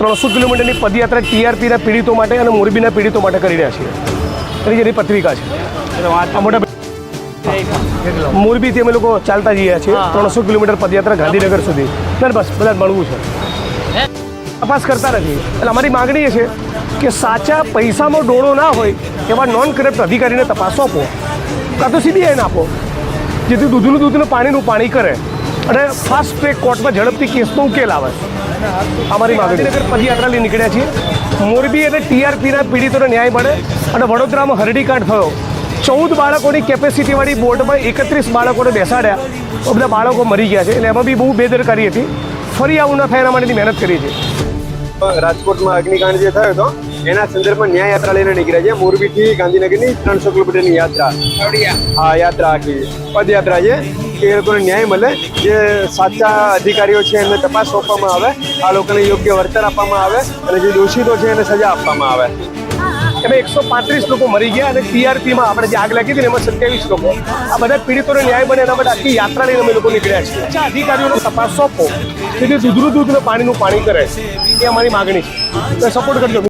300 કિલોમીટરની પદયાત્રા ટીઆરપીના પીડિતો માટે અને મોરબીના પીડિતો માટે કરી રહ્યા છીએ. એની જેની પત્રિકા છે. મોરબીથી અમે લોકો ચાલતા જઈએ છીએ 300 કિલોમીટર પદયાત્રા ગાંધીનગર સુધી. બસ બધા મળવું છે. તપાસ કરતા નથી. એટલે અમારી માગણી એ છે કે સાચા પૈસામાં ડોળો ના હોય એવા નોન કરપ્ટ અધિકારીને તપાસ સોંપો, કાં તો સીબીઆઈને આપો, જેથી દૂધનું દૂધને પાણીનું પાણી કરે અને ફાસ્ટ ટ્રેક કોર્ટમાં ઝડપથી કેસનો ઉકેલ આવે. અમારી માગણી પદયાત્રા લઈ નીકળ્યા છીએ. મોરબી અને ટીઆરપીના પીડિતોને ન્યાય મળે. અને વડોદરામાં હરડીકાંડ થયો, 14 બાળકોની કેપેસિટીવાળી બોટમાં 31 બાળકોને બેસાડ્યા, બધા બાળકો મરી ગયા છે. એટલે એમાં બી બહુ બેદરકારી હતી. ફરી આવું ન થાય એના માટેની મહેનત કરી છે. રાજકોટમાં અગ્નિકાંડ જે થયો હતો એના સંદર્ભમાં ન્યાય યાત્રા લઈને નીકળ્યા છે. મોરબીથી ગાંધીનગરની 300 કિલોમીટરની યાત્રા. હા, યાત્રા આખી પદયાત્રા છે કે એ લોકોને ન્યાય મળે. જે સાચા અધિકારીઓ છે એમને તપાસ સોંપવામાં આવે, આ લોકોને યોગ્ય વળતર આપવામાં આવે અને જે દોષિતો છે એને સજા આપવામાં આવે. એમાં 135 લોકો મરી ગયા અને ટીઆરપીમાં આપણે જે આગ લાગી હતી ને એમાં 27 લોકો. આ બધા પીડિતોને ન્યાય બને એના માટે આખી યાત્રા લઈને અમે લોકો નીકળ્યા છીએ. સાચા અધિકારીઓને તપાસ સોંપો, જેથી દૂધનું દૂધ અને પાણીનું પાણી કરે. એ અમારી માગણી છે. સપોર્ટ કરજો.